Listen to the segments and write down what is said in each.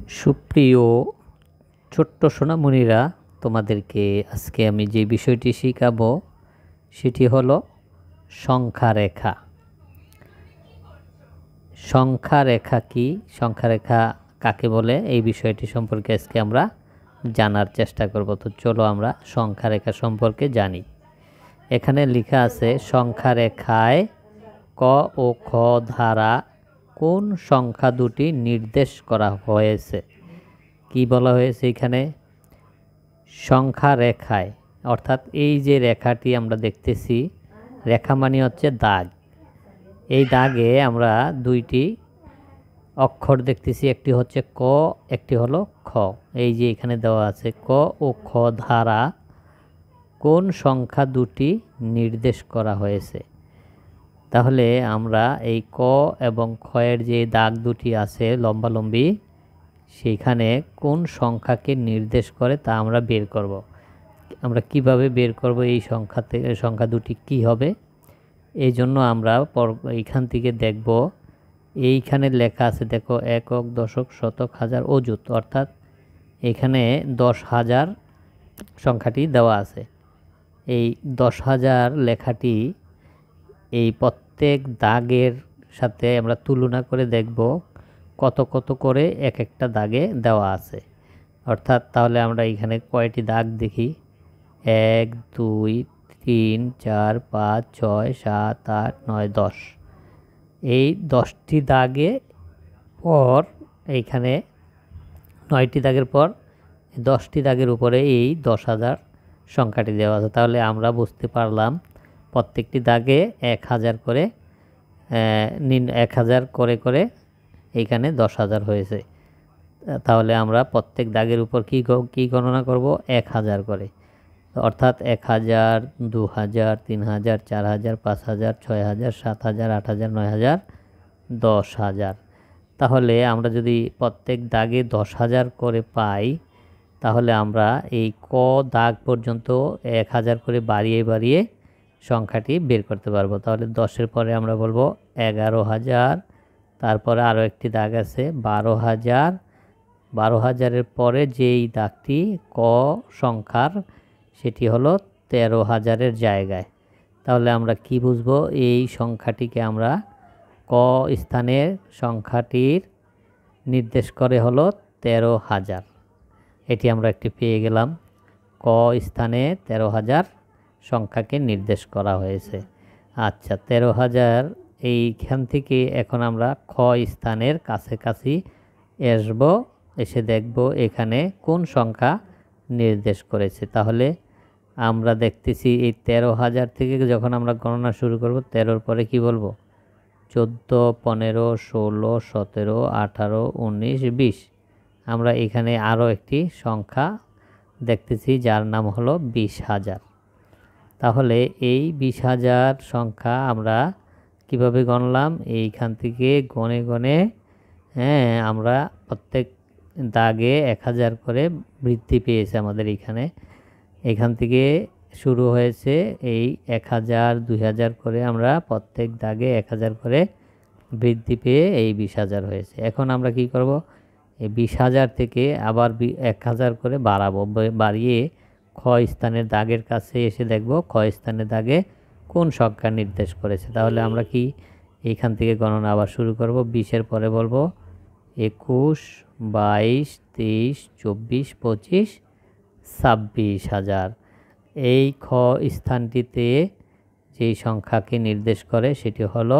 সুপ্রিয় ছোট্ট সোনামণিরা, তোমাদেরকে আজকে আমি যে বিষয়টি শেখাবো সেটি হলো সংখ্যা রেখা। সংখ্যা রেখা কি, সংখ্যা রেখা কাকে বলে, এই বিষয়টি সম্পর্কে আজকে আমরা জানার চেষ্টা করব। তো চলো আমরা সংখ্যা রেখা সম্পর্কে জানি। এখানে লেখা আছে সংখ্যা রেখায় ক ও খ ধারা কোন সংখ্যা দুটি নির্দেশ করা হয়েছে। কি বলা হয়েছে এখানে? সংখ্যা রেখায়, অর্থাৎ এই যে রেখাটি আমরা দেখতেছি, রেখা মানে হচ্ছে দাগ। এই দাগে আমরা দুইটি অক্ষর দেখতেছি, একটি হচ্ছে ক, একটি হলো খ। এই যে এখানে দেওয়া আছে ক ও খ ধারা কোন সংখ্যা দুটি নির্দেশ করা হয়েছে। তাহলে আমরা এই ক এবং খ এর যে দাগ দুটি আছে লম্বালম্বি, সেইখানে কোন সংখ্যাকে নির্দেশ করে তা আমরা বের করব। আমরা কিভাবে বের করব এই সংখ্যা দুটি কি হবে? এই জন্য আমরা এইখান থেকে দেখব, এইখানে লেখা আছে দেখো, একক, দশক, শতক, হাজার, অযুত, অর্থাৎ এখানে 10,000 সংখ্যাটি দেওয়া আছে। এই 10,000 লেখাটি এই প্রত্যেক দাগের সাথে আমরা তুলনা করে দেখব কত কত করে এক একটা দাগে দেওয়া আছে। অর্থাৎ তাহলে আমরা এখানে কয়টি দাগ দেখি, 1 2 3 4 5 6 7 8 9 10। এই 10টি দাগে পর এইখানে 9টি দাগের পর 10টি দাগের উপরে এই 10,000 সংখ্যাটি দেওয়া আছে। তাহলে আমরা বুঝতে পারলাম প্রত্যেকটি দাগে 1,000 করে 1,000 করে করে এইখানে 10,000 হয়েছে। তাহলে আমরা প্রত্যেক দাগের উপর কি গণনা করব? 1,000 করে, অর্থাৎ 1,000, 2,000, 3,000, 4,000, 5,000, 6,000, 7,000, 8,000, 9,000, 10,000। তাহলে আমরা যদি প্রত্যেক দাগে 10,000 করে পাই, তাহলে আমরা এই ক দাগ পর্যন্ত 1,000 করে বাড়িয়ে বাড়িয়ে সংখ্যাটি বের করতে পারবো। তাহলে 10-এর পরে আমরা বলবো 11,000, তারপরে আরও একটি দাগ আছে 12,000, 12,000-এর পরে যেই দাগটি ক সংখ্যার, সেটি হলো 13,000-এর জায়গায়। তাহলে আমরা কি বুঝবো? এই সংখ্যাটিকে আমরা ক স্থানের সংখ্যাটির নির্দেশ করে হলো 13,000। এটি আমরা একটি পেয়ে গেলাম, ক স্থানে 13,000 সংখ্যাকে নির্দেশ করা হয়েছে। আচ্ছা, 13,000 এইখান থেকে এখন আমরা খ স্থানের কাছাকাছি আসব, এসে দেখব এখানে কোন সংখ্যা নির্দেশ করেছে। তাহলে আমরা দেখতেছি এই 13,000 থেকে যখন আমরা গণনা শুরু করব, 13-র পরে কি বলবো? 14, 15, 16, 17, 18, 19, 20। আমরা এখানে আরও একটি সংখ্যা দেখতেছি যার নাম হলো 20,000। তাহলে এই 20,000 সংখ্যা আমরা কিভাবে গণলাম? এইখান থেকে গণে গণে আমরা প্রত্যেক দাগে 1,000 করে বৃদ্ধি পেয়েছে আমাদের এখান থেকে শুরু হয়েছে এই 1,000, 2,000 করে আমরা প্রত্যেক দাগে 1,000 করে বৃদ্ধি পেয়ে এই 20,000 হয়েছে। এখন আমরা কি করব? এই 20,000 থেকে আবার 1,000 করে বাড়াবো, বাড়িয়ে খ স্থানের দাগের কাছে এসে দেখব খ স্থানের দাগে কোন সংখ্যা নির্দেশ করেছে। তাহলে আমরা কি এইখান থেকে গণনা আবার শুরু করব। 20-এর পরে বলবো 21, 22, 23, 24, 25, 26,000। এই খ স্থানটিতে যেই সংখ্যাকে নির্দেশ করে সেটি হলো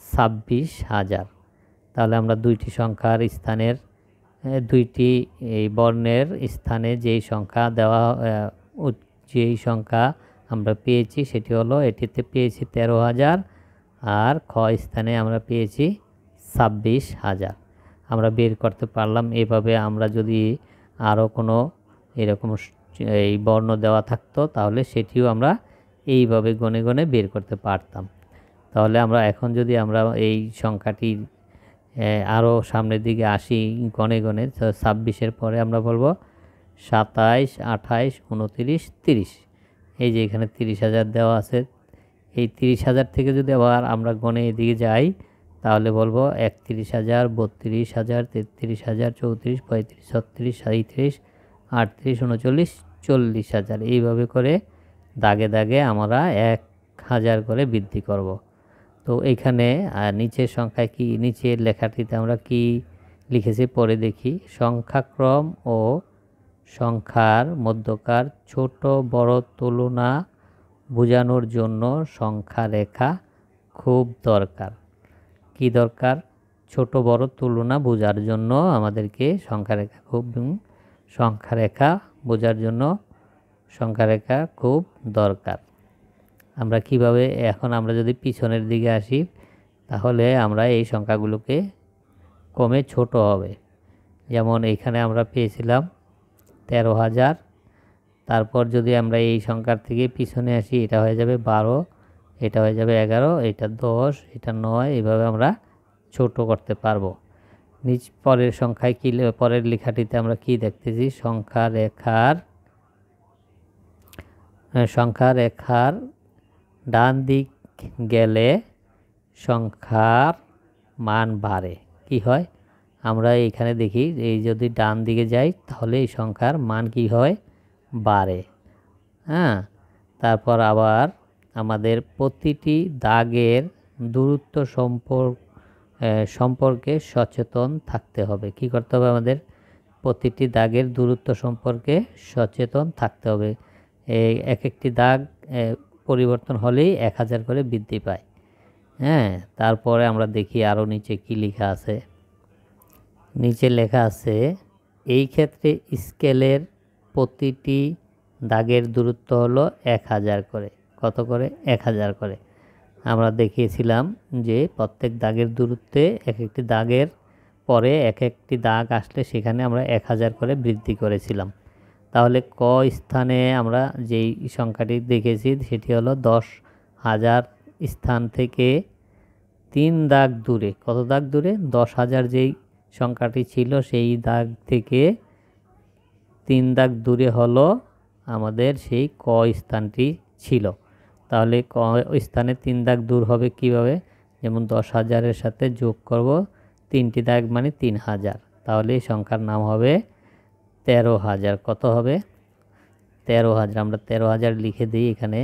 26,000। তাহলে আমরা দুইটি সংখ্যার স্থানের, দুইটি এই বর্ণের স্থানে যেই সংখ্যা যেই সংখ্যা আমরা পেয়েছি সেটি হলো, এটিতে পেয়েছি 13,000, আর খ স্থানে আমরা পেয়েছি 26,000। আমরা বের করতে পারলাম। এভাবে আমরা যদি আরও কোনো এরকম এই বর্ণ দেওয়া থাকতো, তাহলে সেটিও আমরা এইভাবে গণে গণে বের করতে পারতাম। তাহলে আমরা এখন যদি আমরা এই সংখ্যাটির আরও সামনের দিকে আসি গণে গণে, 26-এর পরে আমরা বলবো 27, 28, 29, 30। এই যে এখানে 30,000 দেওয়া আছে। এই 30,000 থেকে যদি আবার আমরা গণে এদিকে যাই, তাহলে বলবো 31,000, 32,000, 33,000, 34, 35, 36, 37, 38, 39, 40,000 এইভাবে করে দাগে দাগে আমরা 1,000 করে বৃদ্ধি করব। তো এইখানে নিচের সংখ্যায় কি, নিচের লেখাটিতে আমরা কি লিখেছি পরে দেখি। সংখ্যাক্রম ও সংখ্যার মধ্যকার ছোট বড় তুলনা বোঝানোর জন্য সংখ্যা রেখা খুব দরকার। কি দরকার? ছোট বড় তুলনা বোঝার জন্য আমাদেরকে সংখ্যা রেখা বোঝার জন্য সংখ্যা রেখা খুব দরকার। আমরা কিভাবে, এখন আমরা যদি পিছনের দিকে আসি তাহলে আমরা এই সংখ্যাগুলোকে কমে ছোট হবে। যেমন এইখানে আমরা পেয়েছিলাম 13,000, তারপর যদি আমরা এই সংখ্যার থেকে পিছনে আসি এটা হয়ে যাবে 12, এটা হয়ে যাবে 11, এটা 10, এটা 9, এইভাবে আমরা ছোট করতে পারবো। পরের সংখ্যায় কি, পরের লেখাটিতে আমরা কি দেখতেছি, সংখ্যা রেখার ডান দিক গেলে সংখ্যার মান বাড়ে। কি হয়? আমরা এইখানে দেখি এই যদি ডান দিকে যাই তাহলে এই সংখ্যার মান কি হয়? বাড়ে। হ্যাঁ, তারপর আবার আমাদের প্রতিটি দাগের দূরত্ব সম্পর্কে সচেতন থাকতে হবে। কি করতে হবে? আমাদের প্রতিটি দাগের দূরত্ব সম্পর্কে সচেতন থাকতে হবে। এক একটি দাগ পরিবর্তন হলেই 1,000 করে বৃদ্ধি পায়। হ্যাঁ, তারপরে আমরা দেখি আরও নিচে কি লেখা আছে। নিচে লেখা আছে, এই ক্ষেত্রে স্কেলের প্রতিটি দাগের দূরত্ব হলো 1,000 করে। কত করে? 1,000 করে। আমরা দেখিয়েছিলাম যে প্রত্যেক দাগের দূরত্বে এক একটি দাগের পরে এক একটি দাগ আসলে সেখানে আমরা 1,000 করে বৃদ্ধি করেছিলাম। তাহলে ক স্থানে আমরা যেই সংখ্যাটি দেখেছি সেটি হলো 10,000 স্থান থেকে 3 দাগ দূরে। কত দাগ দূরে? 10,000 যেই সংখ্যাটি ছিল সেই দাগ থেকে 3 দাগ দূরে হলো আমাদের সেই ক স্থানটি ছিল। তাহলে ক স্থানে 3 দাগ দূর হবে কিভাবে? যেমন 10,000-এর সাথে যোগ করব 3টি দাগ মানে 3,000। তাহলে এই সংখ্যার নাম হবে 13,000। কত হবে? 13,000। আমরা 13,000 লিখে দিই এখানে।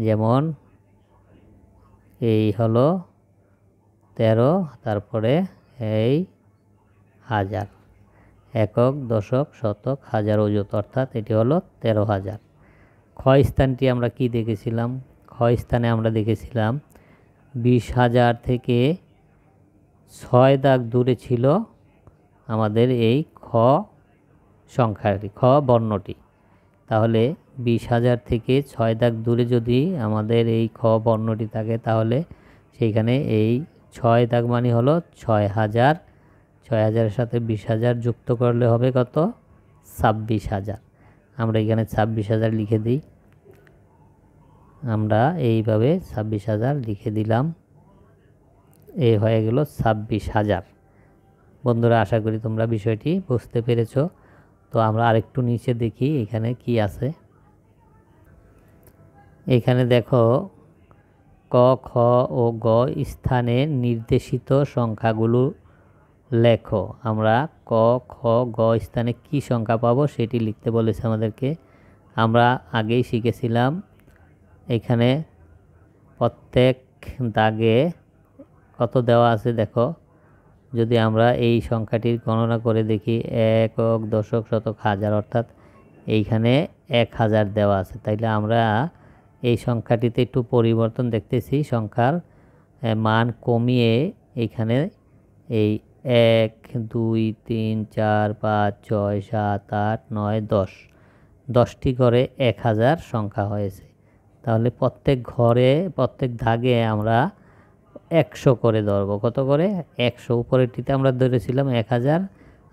যেমন এই হলো 13, তারপরে এই 1000, একক, দশক, শতক, হাজার, অযুত, অর্থাৎ এটি হলো 13,000। খ স্থানটি আমরা কি দেখেছিলাম? খ স্থানে আমরা দেখেছিলাম 20,000 থেকে 6 দাগ দূরে ছিল আমাদের এই খ সংখ্যাটি, খ বর্ণটি। তাহলে 20,000 থেকে 6 দাগ দূরে যদি আমাদের এই খ বর্ণটি থাকে তাহলে সেইখানে এই 6 দাগ মানে হলো 6,000। 6,000-এর সাথে 20,000 যুক্ত করলে হবে কত? 26,000। আমরা এখানে 26,000 লিখে দিই। আমরা এইভাবে 26,000 লিখে দিলাম। এই হয়ে গেল 26,000। বন্ধুরা, আশা করি তোমরা বিষয়টি বুঝতে পেরেছো। তো আমরা আরেকটু নিচে দেখি এখানে কি আছে। এখানে দেখো ক, খ ও গ স্থানে নির্দেশিত সংখ্যাগুলো লেখো। আমরা ক, খ, গ স্থানে কি সংখ্যা পাবো সেটি লিখতে বলেছে আমাদেরকে। আমরা আগেই শিখেছিলাম এখানে প্রত্যেক দাগে কত দেওয়া আছে দেখো। যদি আমরা এই সংখ্যাটির গণনা করে দেখি, একক, দশক, শতক, হাজার, অর্থাৎ এইখানে 1,000 দেওয়া আছে। তাইলে আমরা এই সংখ্যাটিতে একটু পরিবর্তন দেখতেছি। সংখ্যার মান কমিয়ে এইখানে এই 1, 2, 3, 4, 5, 6, 7, 8, 9, 10, 10টি করে 1,000 সংখ্যা হয়েছে। তাহলে প্রত্যেক ঘরে, প্রত্যেক দাগে আমরা 100 করে ধরব। কত করে? 100। উপরেরটিতে আমরা ধরেছিলাম 1,000,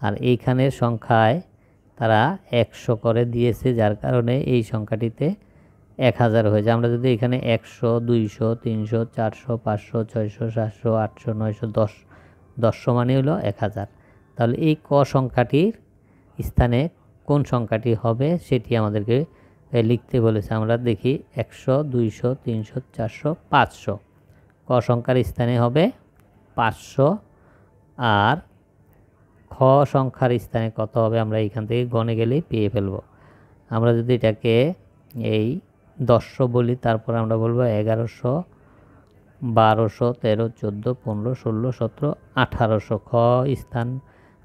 আর এইখানের সংখ্যায় তারা 100 করে দিয়েছে, যার কারণে এই সংখ্যাটিতে 1,000 হয়েছে। আমরা যদি এখানে 100, 200, 300, 400, 500, 600, 700, 800, 900, 10 মানে হলো 1,000। তাহলে এই ক সংখ্যাটির স্থানে কোন সংখ্যাটি হবে সেটি আমাদেরকে লিখতে বলেছে। আমরা দেখি 100, 200, 300, 400, 500। ক সংখ্যার স্থানে হবে 500, আর খ সংখ্যার স্থানে কত হবে আমরা এখান থেকে গণে গেলেই পেয়ে ফেলব। আমরা যদি এটাকে এই 1000 বলি, তারপর আমরা বলবো 1100, 1200, 13, 14, 15, 16, 17, 1800।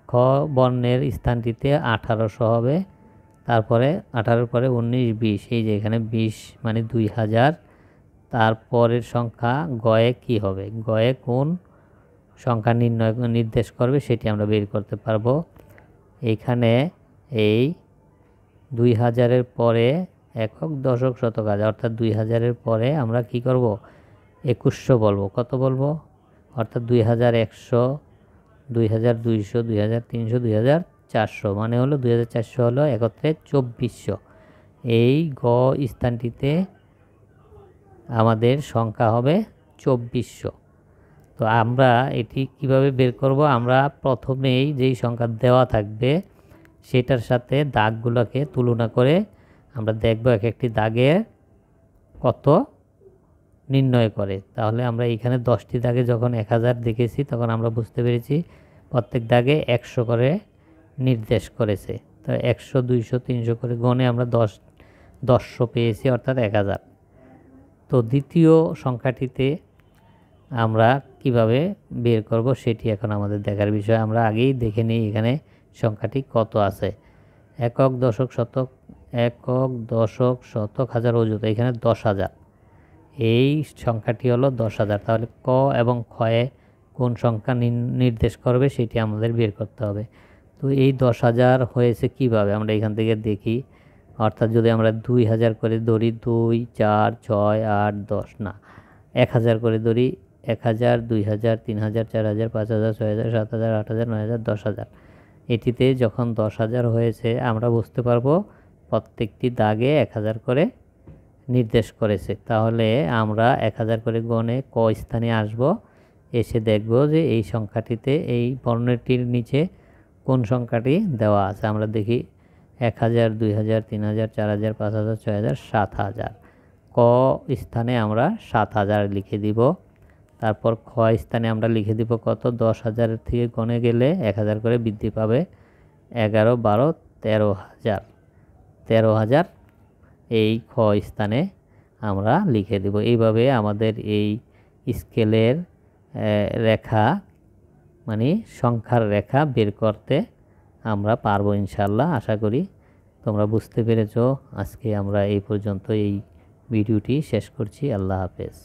খ বর্ণের স্থানটিতে 1800 হবে। তারপরে 18 পরে 19, 20, এই যে এখানে 20 মানে 2000। তারপরের সংখ্যা গয়ে কি হবে, গয়ে কোন সংখ্যা নির্দেশ করবে সেটি আমরা বের করতে পারবো। এইখানে এই 2000-এর পরে একক, দশক, শতক, হাজার, অর্থাৎ 2000-এর পরে আমরা কি করব, 2100 বলবো। কত বলবো, অর্থাৎ 2100, 2200, 2300, 2400, মানে হলো 2400 হলো একত্রে 2400। এই গ স্থানটিতে আমাদের সংখ্যা হবে 2400। তো আমরা এটি কিভাবে বের করব, আমরা প্রথমেই যেই সংখ্যা দেওয়া থাকবে সেটার সাথে দাগগুলোকে তুলনা করে আমরা দেখব এক একটি দাগে কত নির্ণয় করে। তাহলে আমরা এখানে 10টি দাগে যখন 1000 দেখেছি তখন আমরা বুঝতে পেরেছি প্রত্যেক দাগে 100 করে নির্দেশ করেছে। তো 100, 200, 300 করে গণে আমরা 1000 পেয়েছি, অর্থাৎ 1000। তো দ্বিতীয় সংখ্যাটিতে আমরা কিভাবে বের করব সেটি এখন আমাদের দেখার বিষয়। আমরা আগেই দেখে নিই এখানে সংখ্যাটি কত আছে। একক, দশক, শতক, একক, দশক, শতক, হাজার, অযুত, এখানে 10,000। এই সংখ্যাটি হলো 10,000। তাহলে ক এবং খয়ে কোন সংখ্যা নির্দেশ করবে সেটি আমাদের বের করতে হবে। তো এই 10,000 হয়েছে কিভাবে আমরা এখান থেকে দেখি। অর্থাৎ যদি আমরা 2000 করে ধরি, 2, 4, 6, 8, 10, না 1000 করে ধরি, 1000, 2000, 3000, 4000, 5000, 6000, 7000, 8000, 9000, 10,000। এটিতে যখন 10,000 হয়েছে আমরা বুঝতে পারবো প্রত্যেকটি দাগে 1000 করে নির্দেশ করেছে। তাহলে আমরা 1000 করে গণে ক স্থানে আসব, এসে দেখব যে এই সংখ্যাটিতে এই বর্ণটির নিচে কোন সংখ্যাটি দেওয়া আছে। আমরা দেখি 1000, 2000, 3000, 4000, 5000, 6000, 7000। ক স্থানে আমরা 7000 লিখে দিব। তারপর খ স্থানে আমরা লিখে দিব কত, 10,000 থেকে গণে গেলে 1000 করে বৃদ্ধি পাবে, 11, 12, 13,000। 13,000 এই খ স্থানে আমরা লিখে দেব। এইভাবে আমাদের এই স্কেলের রেখা মানে সংখ্যার রেখা বের করতে আমরা পারবো ইনশাআল্লাহ। আশা করি তোমরা বুঝতে পেরেছো। আজকে আমরা এই পর্যন্ত এই ভিডিওটি শেষ করছি। আল্লাহ হাফেজ।